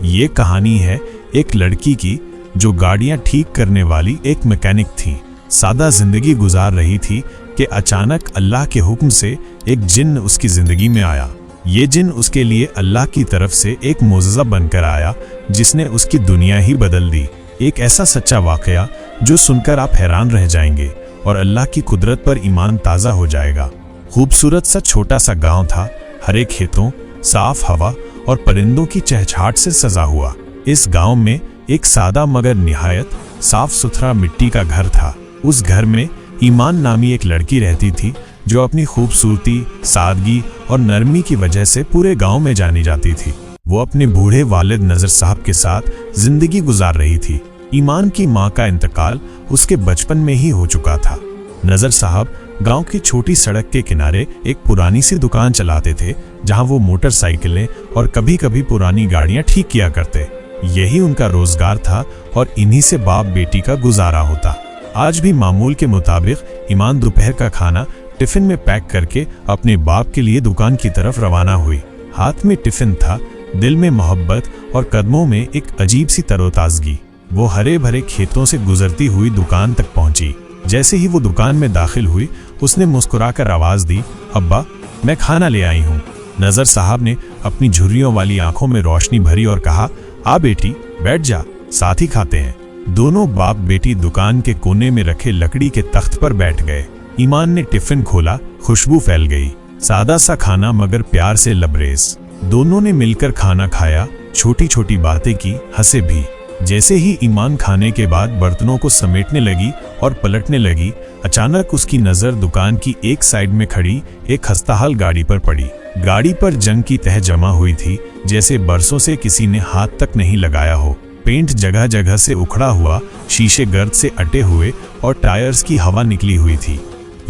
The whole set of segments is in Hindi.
ये कहानी है एक लड़की की जो गाड़ियां ठीक करने वाली एक मैकेनिक थी। सादा जिंदगी गुजार रही थी कि अचानक अल्लाह के हुक्म से एक जिन्न उसकी जिंदगी में आया। ये जिन्न उसके लिए अल्लाह की तरफ से एक मोज़िज़ा बनकर आया जिसने उसकी दुनिया ही बदल दी। एक ऐसा सच्चा वाकया जो सुनकर आप हैरान रह जाएंगे और अल्लाह की कुदरत पर ईमान ताज़ा हो जाएगा। खूबसूरत सा छोटा सा गांव था, हरे खेतों, साफ हवा और परिंदों की चहचहाट से सजा हुआ। इस गांव में एक सादा मगर निहायत साफ सुथरा मिट्टी का घर था। उस घर में ईमान नामी एक लड़की रहती थी जो अपनी खूबसूरती, सादगी और नरमी की वजह से पूरे गांव में जानी जाती थी। वो अपने बूढ़े वालिद नजर साहब के साथ जिंदगी गुजार रही थी। ईमान की मां का इंतकाल उसके बचपन में ही हो चुका था। नजर साहब गांव की छोटी सड़क के किनारे एक पुरानी सी दुकान चलाते थे जहां वो मोटरसाइकिलें और कभी कभी पुरानी गाड़ियां ठीक किया करते। यही उनका रोजगार था और इन्हीं से बाप बेटी का गुजारा होता। आज भी मामूल के मुताबिक ईमान दोपहर का खाना टिफिन में पैक करके अपने बाप के लिए दुकान की तरफ रवाना हुई। हाथ में टिफिन था, दिल में मोहब्बत और कदमों में एक अजीब सी तरोताजगी। वो हरे भरे खेतों से गुजरती हुई दुकान तक पहुंची। जैसे ही वो दुकान में दाखिल हुई उसने मुस्कुराकर आवाज दी, अब्बा मैं खाना ले आई हूँ। नजर साहब ने अपनी झुर्रियों वाली आंखों में रोशनी भरी और कहा, आ बेटी बैठ जा, साथ ही खाते हैं। दोनों बाप बेटी दुकान के कोने में रखे लकड़ी के तख्त पर बैठ गए। ईमान ने टिफिन खोला, खुशबू फैल गई। सादा सा खाना मगर प्यार से लबरेज। दोनों ने मिलकर खाना खाया, छोटी छोटी बातें की, हंसे भी। जैसे ही ईमान खाने के बाद बर्तनों को समेटने लगी और पलटने लगी, अचानक उसकी नजर दुकान की एक साइड में खड़ी एक खस्ताहाल गाड़ी पर पड़ी। गाड़ी पर जंग की तह जमा हुई थी, जैसे बरसों से किसी ने हाथ तक नहीं लगाया हो। पेंट जगह जगह से उखड़ा हुआ, शीशे गर्द से अटे हुए और टायर्स की हवा निकली हुई थी।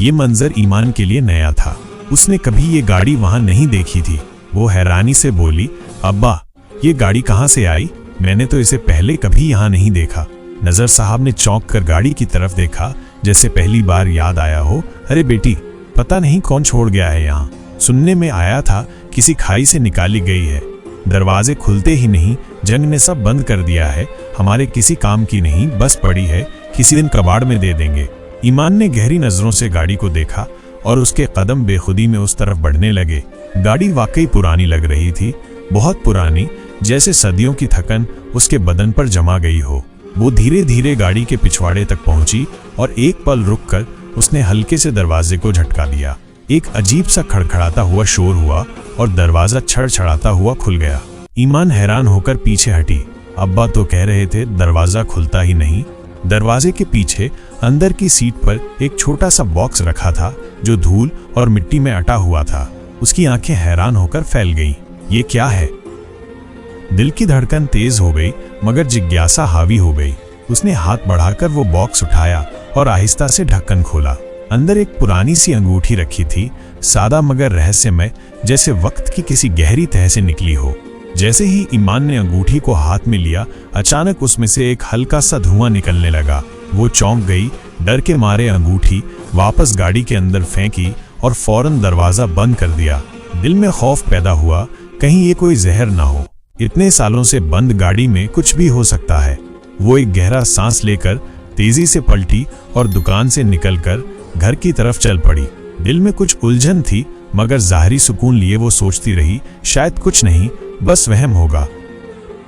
ये मंजर ईमान के लिए नया था। उसने कभी ये गाड़ी वहां नहीं देखी थी। वो हैरानी से बोली, अब्बा ये गाड़ी कहाँ से आई? मैंने तो इसे पहले कभी यहाँ नहीं देखा। नजर साहब ने चौंक कर गाड़ी की तरफ देखा, जैसे पहली बार याद आया हो। अरे बेटी, पता नहीं कौन छोड़ गया है यहाँ। सुनने में आया था किसी खाई से निकाली गई है। दरवाजे खुलते ही नहीं, जंग ने सब बंद कर दिया है। हमारे किसी काम की नहीं, बस पड़ी है, किसी दिन कबाड़ में दे देंगे। ईमान ने गहरी नजरों से गाड़ी को देखा और उसके कदम बेखुदी में उस तरफ बढ़ने लगे। गाड़ी वाकई पुरानी लग रही थी, बहुत पुरानी, जैसे सदियों की थकन उसके बदन पर जमा गई हो। वो धीरे धीरे गाड़ी के पिछवाड़े तक पहुंची और एक पल रुककर उसने हल्के से दरवाजे को झटका दिया। एक अजीब सा खड़खड़ाता हुआ शोर हुआ और दरवाजा छड़छड़ाता हुआ खुल गया। ईमान हैरान होकर पीछे हटी। अब्बा तो कह रहे थे दरवाजा खुलता ही नहीं। दरवाजे के पीछे अंदर की सीट पर एक छोटा सा बॉक्स रखा था जो धूल और मिट्टी में अटा हुआ था। उसकी आंखें हैरान होकर फैल गईं। ये क्या है? दिल की धड़कन तेज हो गई मगर जिज्ञासा हावी हो गई। उसने हाथ बढ़ाकर वो बॉक्स उठाया और आहिस्ता से ढक्कन खोला। अंदर एक पुरानी सी अंगूठी रखी थी, सादा मगर रहस्यमय, जैसे वक्त की किसी गहरी तह से निकली हो। जैसे ही ईमान ने अंगूठी को हाथ में लिया, अचानक उसमें से एक हल्का सा धुआं निकलने लगा। वो चौंक गई, डर के मारे अंगूठी वापस गाड़ी के अंदर फेंकी और फौरन दरवाजा बंद कर दिया। दिल में खौफ पैदा हुआ, कहीं ये कोई जहर ना हो। इतने सालों से बंद गाड़ी में कुछ भी हो सकता है। वो एक गहरा सांस लेकर तेजी से पलटी और दुकान से निकलकर घर की तरफ चल पड़ी। दिल में कुछ उलझन थी मगर जाहिरी सुकून लिए वो सोचती रही, शायद कुछ नहीं, बस वहम होगा।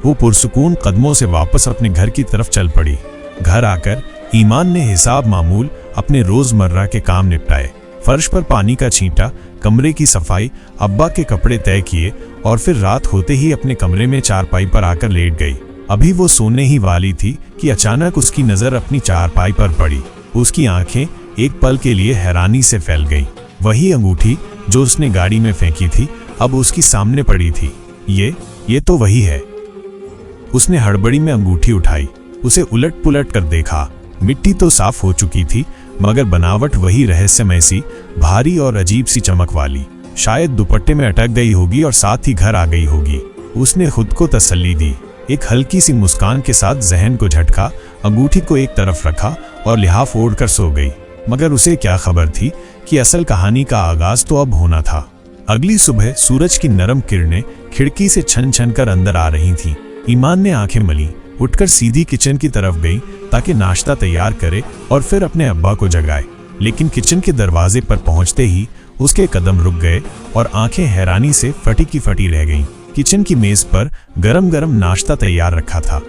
वो पुरसुकून कदमों से वापस अपने घर की तरफ चल पड़ी। घर आकर ईमान ने हिसाब मामूल अपने रोजमर्रा के काम निपटाए। फर्श पर पानी का छींटा, कमरे की सफाई, अब्बा के कपड़े तय किए और फिर रात होते ही अपने कमरे में चारपाई पर आकर लेट गई। अभी वो सोने ही वाली थी कि अचानक उसकी नजर अपनी चारपाई पर पड़ी। उसकी आंखें एक पल के लिए हैरानी से फैल गईं। वही अंगूठी जो उसने गाड़ी में फेंकी थी अब उसकी सामने पड़ी थी। ये तो वही है। उसने हड़बड़ी में अंगूठी उठाई, उसे उलट पुलट कर देखा। मिट्टी तो साफ हो चुकी थी मगर बनावट वही रहस्यमय सी, भारी और अजीब सी चमक वाली। शायद दुपट्टे में अटक गई होगी और साथ ही घर आ गई होगी। उसने खुद को तसल्ली दी। एक हल्की सी मुस्कान के साथ जहन को झटका, अंगूठी को एक तरफ रखा और लिहाफ ओढ़कर सो गई। मगर उसे क्या खबर थी कि असल कहानी का आगाज तो अब होना था। अगली सुबह सूरज की नरम किरणें खिड़की से छन छन कर अंदर आ रही थीं। ईमान ने आंखें मली, उठकर सीधी किचन की तरफ गई ताकि नाश्ता तैयार करे और फिर अपने अब्बा को जगाए। लेकिन किचन के दरवाजे पर पहुंचते ही उसके कदम रुक गए और आंखें हैरानी से फटी की फटी रह गईं। किचन की मेज पर गरम गरम नाश्ता तैयार रखा था।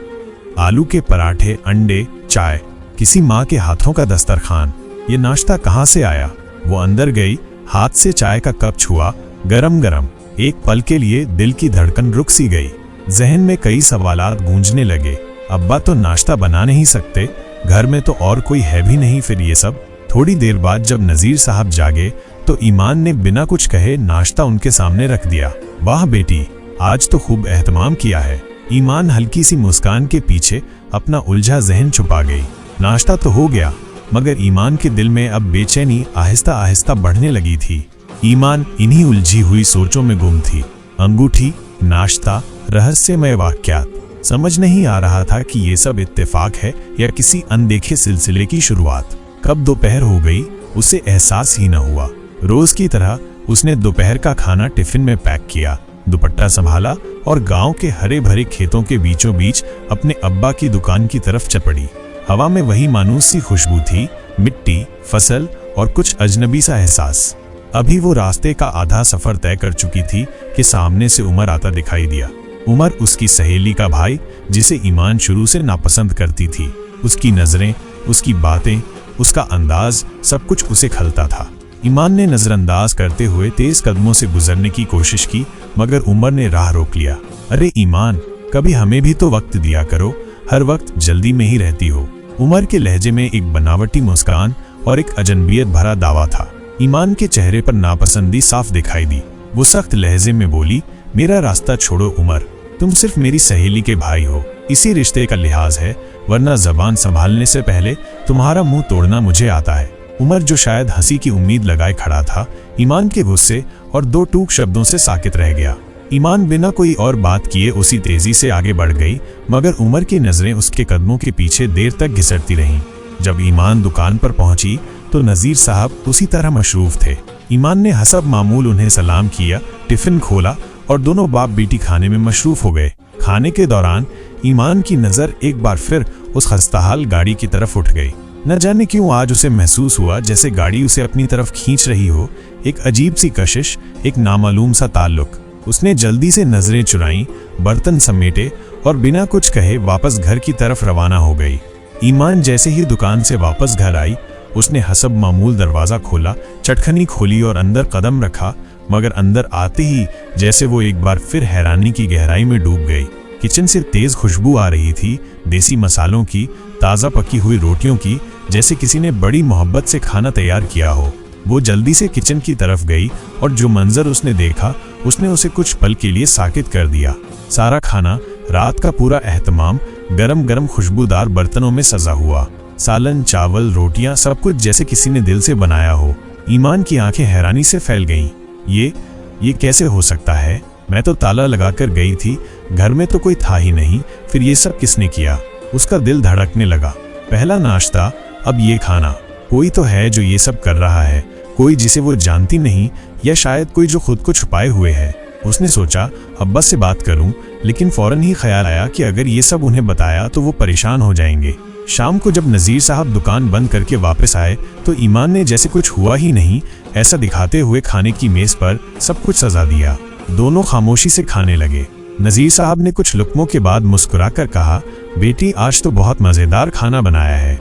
आलू के पराठे, अंडे, चाय, किसी माँ के हाथों का दस्तरखान। ये नाश्ता कहाँ से आया? वो अंदर गई, हाथ से चाय का कप छुआ, गरम गरम। एक पल के लिए दिल की धड़कन रुक सी गई। जहन में कई सवालात गूंजने लगे। अब्बा तो नाश्ता बना नहीं सकते, घर में तो और कोई है भी नहीं, फिर ये सब। थोड़ी देर बाद जब नजीर साहब जागे तो ईमान ने बिना कुछ कहे नाश्ता उनके सामने रख दिया। वाह बेटी, आज तो खूब एहतमाम किया है। ईमान हल्की सी मुस्कान के पीछे अपना उलझा जहन छुपा गई। नाश्ता तो हो गया, मगर ईमान के दिल में अब बेचैनी आहिस्ता आहिस्ता बढ़ने लगी थी। ईमान इन्हीं उलझी हुई सोचों में गुम थी। अंगूठी, नाश्ता, रहस्यमय वाक्यात। समझ नहीं आ रहा था कि ये सब इत्तेफाक है या किसी अनदेखे सिलसिले की शुरुआत। कब दोपहर हो गई उसे एहसास ही न हुआ। रोज की तरह उसने दोपहर का खाना टिफिन में पैक किया, दुपट्टा संभाला और गांव के हरे भरे खेतों के बीचों बीच अपने अब्बा की दुकान की तरफ चल पड़ी। हवा में वही मानूस सी खुशबू थी, मिट्टी, फसल और कुछ अजनबी सा एहसास। अभी वो रास्ते का आधा सफर तय कर चुकी थी कि सामने से उमर आता दिखाई दिया। उमर उसकी सहेली का भाई, जिसे ईमान शुरू से नापसंद करती थी। उसकी नजरें, उसकी बातें, उसका अंदाज, सब कुछ उसे खलता था। ईमान ने नजरअंदाज करते हुए तेज कदमों से गुजरने की कोशिश की, मगर उमर ने राह रोक लिया। अरे ईमान, कभी हमें भी तो वक्त दिया करो, हर वक्त जल्दी में ही रहती हो। उमर के लहजे में एक बनावटी मुस्कान और एक अजनबियत भरा दावा था। ईमान के चेहरे पर नापसंदी साफ दिखाई दी। वो सख्त लहजे में बोली, मेरा रास्ता छोड़ो उमर, तुम सिर्फ मेरी सहेली के भाई हो। इसी रिश्ते का लिहाज है, वरना जबान संभालने से पहले तुम्हारा मुंह तोड़ना मुझे आता है। उमर, जो शायद हंसी की उम्मीद लगाए खड़ा था, ईमान के गुस्से और दो टूक शब्दों से साकित रह गया। ईमान बिना कोई और बात किए उसी तेजी से आगे बढ़ गई, मगर उमर की नजरें उसके कदमों के पीछे देर तक घिसटती रहीं। जब ईमान दुकान पर पहुंची तो नजीर साहब उसी तरह मशरूफ थे। ईमान ने हसब मामूल उन्हें सलाम किया, टिफिन खोला और दोनों बाप बेटी खाने में मशरूफ हो गए। खाने के दौरान ईमान की नजर एक बार फिर उस खस्ताहाल गाड़ी की तरफ उठ गई। न जाने क्यों आज उसे महसूस हुआ जैसे गाड़ी उसे अपनी तरफ खींच रही हो। एक अजीब सी कशिश, एक नामालूम सा ताल्लुक। उसने जल्दी से नजरें चुराईं, बर्तन समेटे और बिना कुछ कहे वापस घर की तरफ रवाना हो गई। ईमान जैसे ही दुकान से वापस घर आई, उसने हसब मामूल दरवाजा खोला, चटखनी खोली और अंदर कदम रखा, मगर अंदर आते ही जैसे वो एक बार फिर हैरानी की गहराई में डूब गई। किचन से तेज खुशबू आ रही थी, देसी मसालों की, ताज़ा पकी हुई रोटियों की, जैसे किसी ने बड़ी मोहब्बत से खाना तैयार किया हो। वो जल्दी से किचन की तरफ गई और जो मंजर उसने देखा उसने उसे कुछ पल के लिए साकित कर दिया। सारा खाना, रात का पूरा एहतमाम गरम गरम खुशबूदार बर्तनों में सजा हुआ। सालन, चावल, रोटियां, सब कुछ जैसे किसी ने दिल से बनाया हो। ईमान की आंखें हैरानी से फैल गईं। ये कैसे हो सकता है? मैं तो ताला लगाकर गई थी, घर में तो कोई था ही नहीं, फिर ये सब किसने किया? उसका दिल धड़कने लगा। पहला नाश्ता, अब ये खाना। कोई तो है जो ये सब कर रहा है, कोई जिसे वो जानती नहीं, या शायद कोई जो खुद को छुपाए हुए है। उसने सोचा अब्बा से बात करूं, लेकिन फौरन ही ख्याल आया कि अगर ये सब उन्हें बताया तो वो परेशान हो जाएंगे। शाम को जब नजीर साहब दुकान बंद करके वापस आए तो ईमान ने जैसे कुछ हुआ ही नहीं ऐसा दिखाते हुए खाने की मेज पर सब कुछ सजा दिया। दोनों खामोशी से खाने लगे। नजीर साहब ने कुछ लुकमों के बाद मुस्कुराकर कहा, बेटी आज तो बहुत मजेदार खाना बनाया है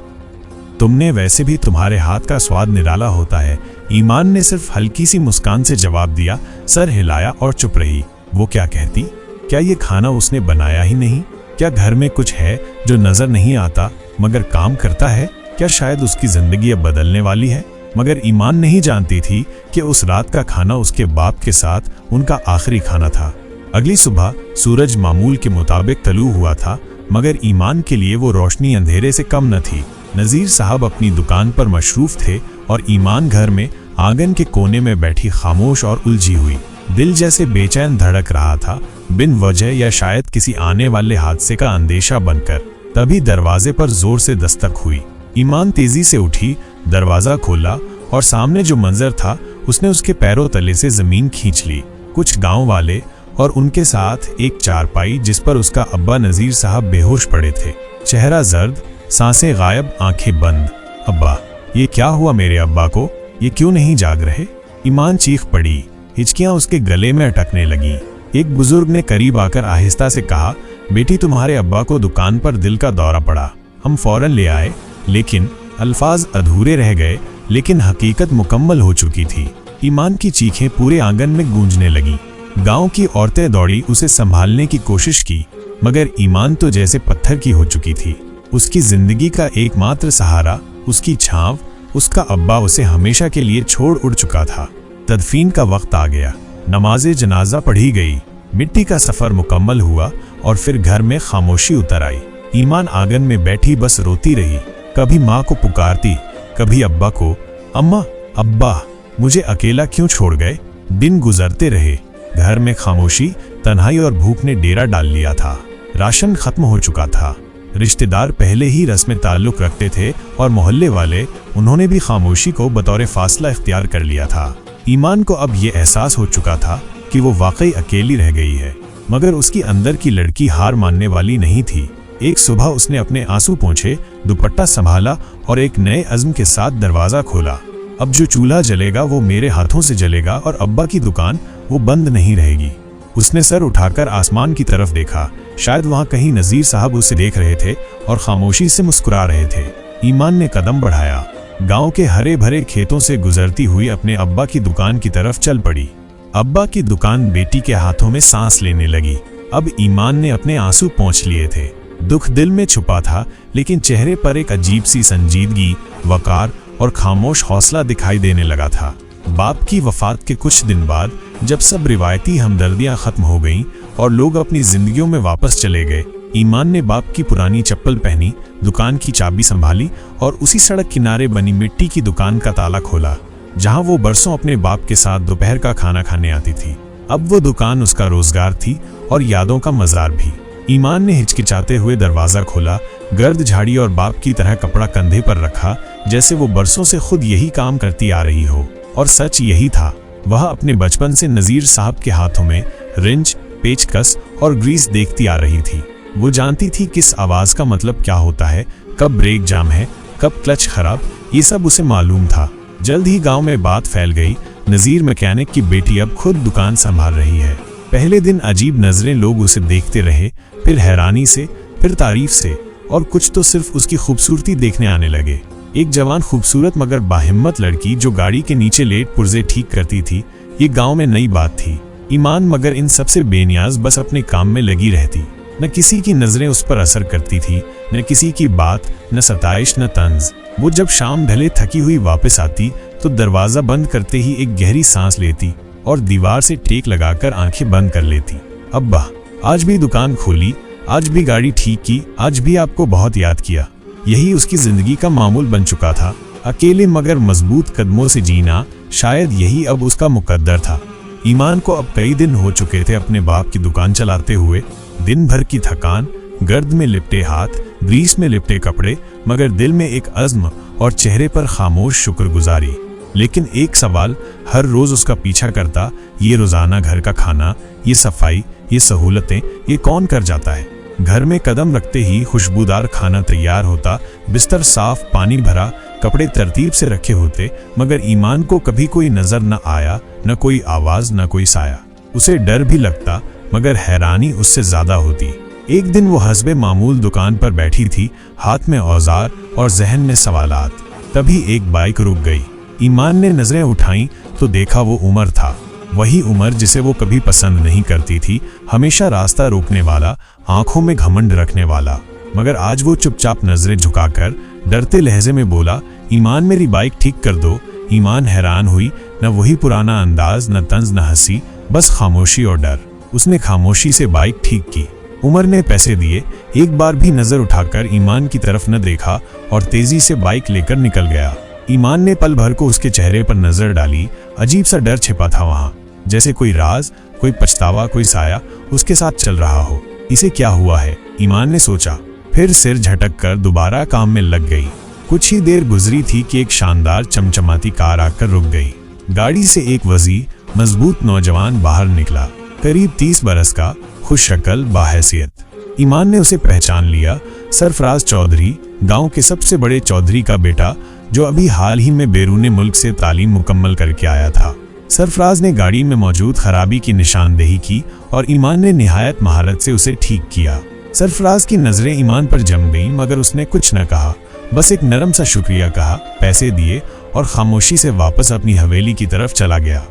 तुमने, वैसे भी तुम्हारे हाथ का स्वाद निराला होता है। ईमान ने सिर्फ हल्की सी मुस्कान से जवाब दिया, सर हिलाया और चुप रही। वो क्या कहती? क्या ये खाना उसने बनाया ही नहीं? क्या घर में कुछ है जो नजर नहीं आता मगर काम करता है? क्या शायद उसकी जिंदगी अब बदलने वाली है? मगर ईमान नहीं जानती थी कि उस रात का खाना उसके बाप के साथ उनका आखिरी खाना था। अगली सुबह सूरज मामूल के मुताबिक तलू हुआ था, मगर ईमान के लिए वो रोशनी अंधेरे से कम न थी। नजीर साहब अपनी दुकान पर मशरूफ थे और ईमान घर में आंगन के कोने में बैठी खामोश और उलझी हुई। दिल जैसे बेचैन धड़क रहा था, बिन वजह या शायद किसी आने वाले हादसे का अंदेशा बनकर। तभी दरवाजे पर जोर से दस्तक हुई। ईमान तेजी से उठी, दरवाजा खोला और सामने जो मंजर था उसने उसके पैरों तले से जमीन खींच ली। कुछ गांव वाले और उनके साथ एक चारपाई जिस पर उसका अब्बा नजीर साहब बेहोश पड़े थे, चेहरा जर्द, सांसें गायब, आंखें बंद। अब्बा, ये क्या हुआ मेरे अब्बा को? ये क्यों नहीं जाग रहे? ईमान चीख पड़ी, हिचकियां उसके गले में अटकने लगी। एक बुजुर्ग ने करीब आकर आहिस्ता से कहा, बेटी, तुम्हारे अब्बा को दुकान पर दिल का दौरा पड़ा, हम फौरन ले आए। लेकिन अल्फाज अधूरे रह गए, लेकिन हकीकत मुकम्मल हो चुकी थी। ईमान की चीखें पूरे आंगन में गूंजने लगी। गांव की औरतें दौड़ी उसे संभालने की कोशिश की, मगर ईमान तो जैसे पत्थर की हो चुकी थी। उसकी जिंदगी का एकमात्र सहारा, उसकी छांव, उसका अब्बा उसे हमेशा के लिए छोड़ उड़ चुका था। तदफीन का वक्त आ गया, नमाज़े जनाजा पढ़ी गई, मिट्टी का सफर मुकम्मल हुआ और फिर घर में खामोशी उतर आई। ईमान आंगन में बैठी बस रोती रही, कभी माँ को पुकारती, कभी अब्बा को, अम्मा, अब्बा, मुझे अकेला क्यों छोड़ गए? दिन गुजरते रहे। घर में खामोशी, तन्हाई और भूख ने डेरा डाल लिया था। राशन खत्म हो चुका था। रिश्तेदार पहले ही रस्म ताल्लुक रखते थे और मोहल्ले वाले, उन्होंने भी खामोशी को बतौर फासला इख्तियार कर लिया था। ईमान को अब ये एहसास हो चुका था कि वो वाकई अकेली रह गई है, मगर उसकी अंदर की लड़की हार मानने वाली नहीं थी। एक सुबह उसने अपने आंसू पोंछे, दुपट्टा संभाला और एक नए अज़्म के साथ दरवाज़ा खोला। अब जो चूल्हा जलेगा वो मेरे हाथों से जलेगा और अब्बा की दुकान वो बंद नहीं रहेगी। उसने सर उठाकर आसमान की तरफ देखा। शायद वहाँ कहीं नज़ीर साहब उसे देख रहे थे और खामोशी से मुस्कुरा रहे थे। ईमान ने कदम बढ़ाया, गांव के हरे भरे खेतों से गुजरती हुई अपने अब्बा की दुकान की तरफ चल पड़ी। अब्बा की दुकान बेटी के हाथों में सांस लेने लगी। अब ईमान ने अपने आंसू पोंछ लिए थे। दुख दिल में छुपा था, लेकिन चेहरे पर एक अजीब सी संजीदगी, वकार और खामोश हौसला दिखाई देने लगा था। बाप की वफात के कुछ दिन बाद, जब सब रिवायती हमदर्दियां खत्म हो गईं और लोग अपनी जिंदगियों में वापस चले गए, ईमान ने बाप की पुरानी चप्पल पहनी, दुकान की चाबी संभाली और उसी सड़क किनारे बनी मिट्टी की दुकान का ताला खोला, जहां वो बरसों अपने बाप के साथ दोपहर का खाना खाने आती थी। अब वो दुकान उसका रोजगार थी और यादों का मजार भी। ईमान ने हिचकिचाते हुए दरवाजा खोला, गर्द झाड़ी और बाप की तरह कपड़ा कंधे पर रखा, जैसे वो बरसों से खुद यही काम करती आ रही हो। और सच यही था, वह अपने बचपन से नज़ीर साहब के हाथों में रिंच, पेचकस और ग्रीस देखती आ रही थी। वो जानती थी किस आवाज़ का मतलब क्या होता है, कब ब्रेक जाम है, कब क्लच खराब, ये सब उसे मालूम था। जल्द ही गांव में बात फैल गई, नज़ीर मैकेनिक की बेटी अब खुद दुकान संभाल रही है। पहले दिन अजीब नजरें लोग उसे देखते रहे, फिर हैरानी से, फिर तारीफ से, और कुछ तो सिर्फ उसकी खूबसूरती देखने आने लगे। एक जवान खूबसूरत मगर बाहिम्मत लड़की जो गाड़ी के नीचे लेट पुर्जे ठीक करती थी, ये गांव में नई बात थी। ईमान मगर इन सबसे बेनियाज बस अपने काम में लगी रहती। न किसी की नजरें उस पर असर करती थी, न किसी की बात, न सताइश, न तंज। वो जब शाम ढले थकी हुई वापस आती तो दरवाजा बंद करते ही एक गहरी सांस लेती और दीवार से टेक लगाकर आंखें बंद कर लेती। अब्बा, आज भी दुकान खोली, आज भी गाड़ी ठीक की, आज भी आपको बहुत याद किया। यही उसकी जिंदगी का मामूल बन चुका था। अकेले मगर मजबूत कदमों से जीना, शायद यही अब उसका मुकद्दर था। ईमान को अब कई दिन हो चुके थे अपने बाप की दुकान चलाते हुए। दिन भर की थकान, गर्द में लिपटे हाथ, ग्रीस में लिपटे कपड़े, मगर दिल में एक अज़्म और चेहरे पर खामोश शुक्रगुजारी। लेकिन एक सवाल हर रोज उसका पीछा करता, ये रोजाना घर का खाना, ये सफाई, ये सहूलतें, ये कौन कर जाता है? घर में कदम रखते ही खुशबूदार खाना तैयार होता, बिस्तर साफ, पानी भरा, कपड़े तरतीब से रखे होते, मगर ईमान को कभी कोई नजर न आया, न कोई आवाज, न कोई साया। उसे डर भी लगता, मगर हैरानी उससे ज्यादा होती। एक दिन वो हस्बे मामूल दुकान पर बैठी थी, हाथ में औजार और जहन में सवालात। तभी एक बाइक रुक गई। ईमान ने नजरें उठाईं तो देखा वो उमर था, वही उमर जिसे वो कभी पसंद नहीं करती थी, हमेशा रास्ता रोकने वाला, आंखों में घमंड रखने वाला। मगर आज वो चुपचाप नजरें झुकाकर डरते लहजे में बोला, ईमान, मेरी बाइक ठीक कर दो। ईमान हैरान हुई, न वही पुराना अंदाज, न तंज, न हंसी, बस खामोशी और डर। उसने खामोशी से बाइक ठीक की। उमर ने पैसे दिए, एक बार भी नजर उठाकर ईमान की तरफ न देखा और तेजी से बाइक लेकर निकल गया। ईमान ने पल भर को उसके चेहरे पर नजर डाली। अजीब सा डर छिपा था वहां, जैसे कोई राज, कोई पछतावा, कोई साया उसके साथ चल रहा हो। इसे क्या हुआ है, ईमान ने सोचा। फिर सिर झटक कर दोबारा काम में लग गई। कुछ ही देर गुजरी थी कि एक शानदार चमचमाती कार आकर रुक गई। गाड़ी से एक वजीर मजबूत नौजवान बाहर निकला, करीब 30 बरस का, खुश शक्ल, बाहैसियत। ईमान ने उसे पहचान लिया। सरफराज चौधरी, गांव के सबसे बड़े चौधरी का बेटा, जो अभी हाल ही में बैरून मुल्क से तालीम मुकम्मल करके आया था। सरफराज ने गाड़ी में मौजूद खराबी की निशानदेही की और ईमान ने निहायत महारत से उसे ठीक किया। सरफराज की नजरें ईमान पर जम गईं, मगर उसने कुछ न कहा, बस एक नरम सा शुक्रिया कहा, पैसे दिए और खामोशी से वापस अपनी हवेली की तरफ चला गया।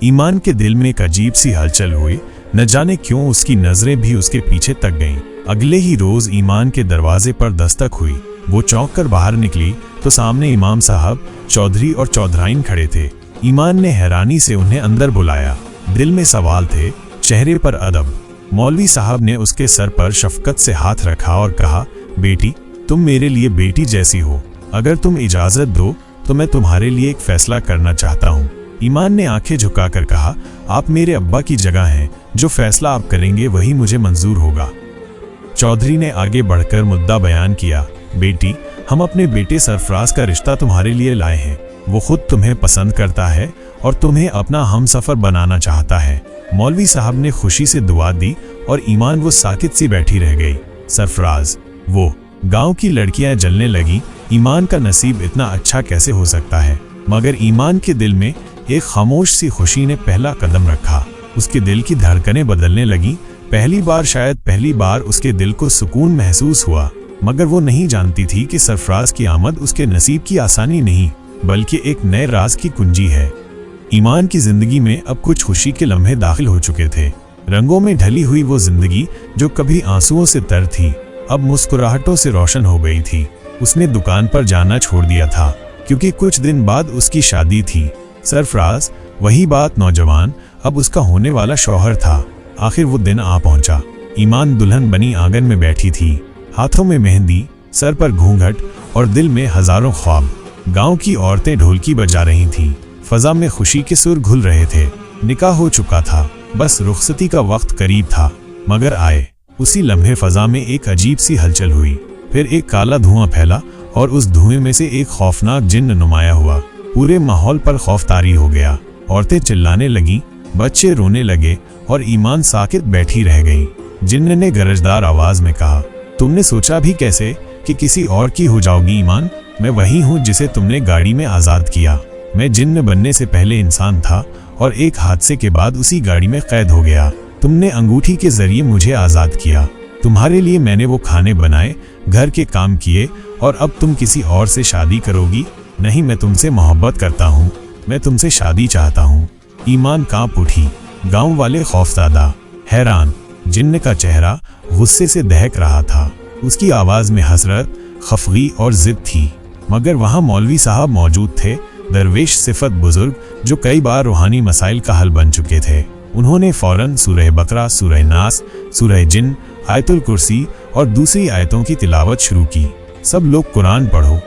ईमान के दिल में एक अजीब सी हलचल हुई, न जाने क्यों उसकी नजरें भी उसके पीछे तक गईं। अगले ही रोज ईमान के दरवाजे पर दस्तक हुई। वो चौंक कर बाहर निकली तो सामने इमाम साहब, चौधरी और चौधराइन खड़े थे। ईमान ने हैरानी से उन्हें अंदर बुलाया। दिल में सवाल थे, चेहरे पर अदब। मौलवी साहब ने उसके सर पर शफकत से हाथ रखा और कहा, बेटी, तुम मेरे लिए बेटी जैसी हो। अगर तुम इजाजत दो तो मैं तुम्हारे लिए एक फैसला करना चाहता हूँ। ईमान ने आंखें झुकाकर कहा, आप मेरे अब्बा की जगह हैं, जो फैसला आप करेंगे वही मुझे मंजूर होगा। चौधरी ने आगे बढ़कर मुद्दा बयान किया, बेटी, हम अपने बेटे सरफराज का रिश्ता तुम्हारे लिए लाए हैं। वो खुद तुम्हें पसंद करता है और तुम्हें अपना हमसफर बनाना चाहता है। मौलवी साहब ने खुशी से दुआ दी और ईमान वो साकित सी बैठी रह गई। सरफराज, वो गांव की लड़कियां जलने लगी। ईमान का नसीब इतना अच्छा कैसे हो सकता है? मगर ईमान के दिल में एक खामोश सी खुशी ने पहला कदम रखा। उसके दिल की धड़कनें बदलने लगी। पहली बार, शायद पहली बार, उसके दिल को सुकून महसूस हुआ। मगर वो नहीं जानती थी कि सरफराज की आमद उसके नसीब की आसानी नहीं, बल्कि एक नए राज की कुंजी है। ईमान की जिंदगी में अब कुछ खुशी के लम्हे दाखिल हो चुके थे। रंगों में ढली हुई वो जिंदगी जो कभी आंसुओं से तर थी, अब मुस्कुराहटों से रोशन हो गई थी। उसने दुकान पर जाना छोड़ दिया था, क्योंकि कुछ दिन बाद उसकी शादी थी। सरफराज, वही बात नौजवान, अब उसका होने वाला शौहर था। आखिर वो दिन आ पहुंचा। ईमान दुल्हन बनी आंगन में बैठी थी, हाथों में मेहंदी, सर पर घूंघट और दिल में हजारों ख्वाब। गांव की औरतें ढोलकी बजा रही थीं। फजा में खुशी के सुर घुल रहे थे। निकाह हो चुका था, बस रुखसती का वक्त करीब था। मगर आए उसी लम्हे फजा में एक अजीब सी हलचल हुई। फिर एक काला धुआं फैला और उस धुएं में से एक खौफनाक जिन्न नुमाया हुआ। पूरे माहौल पर खौफ तारी हो गया। औरतें चिल्लाने लगीं, बच्चे रोने लगे और ईमान साकित बैठी रह गई। जिन्न ने गरजदार आवाज में कहा, तुमने सोचा भी कैसे कि किसी और की हो जाओगी ईमान? मैं वही हूँ जिसे तुमने गाड़ी में आज़ाद किया। मैं जिन्न बनने से पहले इंसान था और एक हादसे के बाद उसी गाड़ी में कैद हो गया। तुमने अंगूठी के जरिए मुझे आज़ाद किया। तुम्हारे लिए मैंने वो खाने बनाए, घर के काम किए, और अब तुम किसी और से शादी करोगी? नहीं, मैं तुमसे मोहब्बत करता हूँ, मैं तुमसे शादी चाहता हूँ। ईमान कांप उठी। गांव वाले खौफज़दा, हैरान। जिन्न का चेहरा गुस्से से दहक रहा था। उसकी आवाज़ में हसरत, खफगी और जिद थी। मगर वहाँ मौलवी साहब मौजूद थे, दरवेश सिफत बुजुर्ग, जो कई बार रूहानी मसाइल का हल बन चुके थे। उन्होंने फौरन सूरह बकरा, सूरह नास, सूरह जिन, आयतुल कुर्सी और दूसरी आयतों की तिलावत शुरू की। सब लोग कुरान पढ़ो।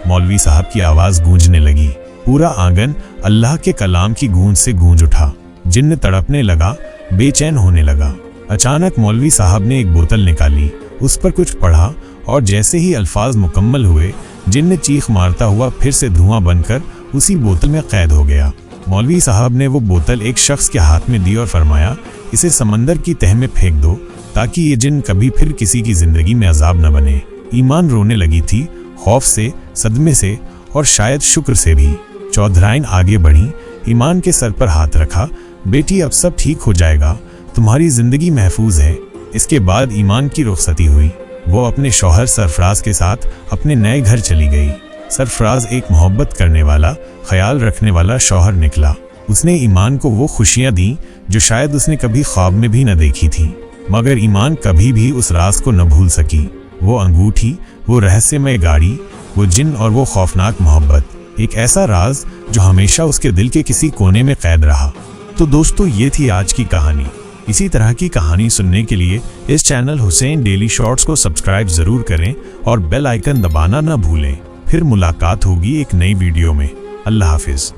मौलवी साहब की आवाज़ गूंजने लगी। पूरा आंगन अल्लाह के कलाम की गूंज से गूंज उठा। जिन्न तड़पने लगा, बेचैन होने लगा। अचानक मौलवी साहब ने एक बोतल निकाली, उस पर कुछ पढ़ा और जैसे ही अल्फाज मुकम्मल हुए, जिन्न चीख मारता हुआ फिर से धुआं बनकर उसी बोतल में कैद हो गया। मौलवी साहब ने वो बोतल एक शख्स के हाथ में दी और फरमाया, इसे समंदर की तह में फेंक दो, ताकि ये जिन्न कभी फिर किसी की जिंदगी में अजाब न बने। ईमान रोने लगी थी, खौफ से, सदमे से और शायद शुक्र से भी। चौधराइन आगे बढ़ी, ईमान के सर पर हाथ रखा, बेटी, अब सब ठीक हो जाएगा, तुम्हारी जिंदगी महफूज है। इसके बाद ईमान की रुखसती हुई। वो अपने शौहर सरफराज के साथ अपने नए घर चली गई। सरफराज एक मोहब्बत करने वाला, ख्याल रखने वाला शौहर निकला। उसने ईमान को वो खुशियां दी जो शायद उसने कभी ख्वाब में भी न देखी थी। मगर ईमान कभी भी उस राज को न भूल सकी। वो अंगूठी, वो रहस्यमय गाड़ी, वो जिन और वो खौफनाक मोहब्बत, एक ऐसा राज जो हमेशा उसके दिल के किसी कोने में कैद रहा। तो दोस्तों, ये थी आज की कहानी। इसी तरह की कहानी सुनने के लिए इस चैनल हुसैन डेली शॉर्ट्स को सब्सक्राइब जरूर करें और बेल आइकन दबाना न भूलें। फिर मुलाकात होगी एक नई वीडियो में। अल्लाह हाफिज।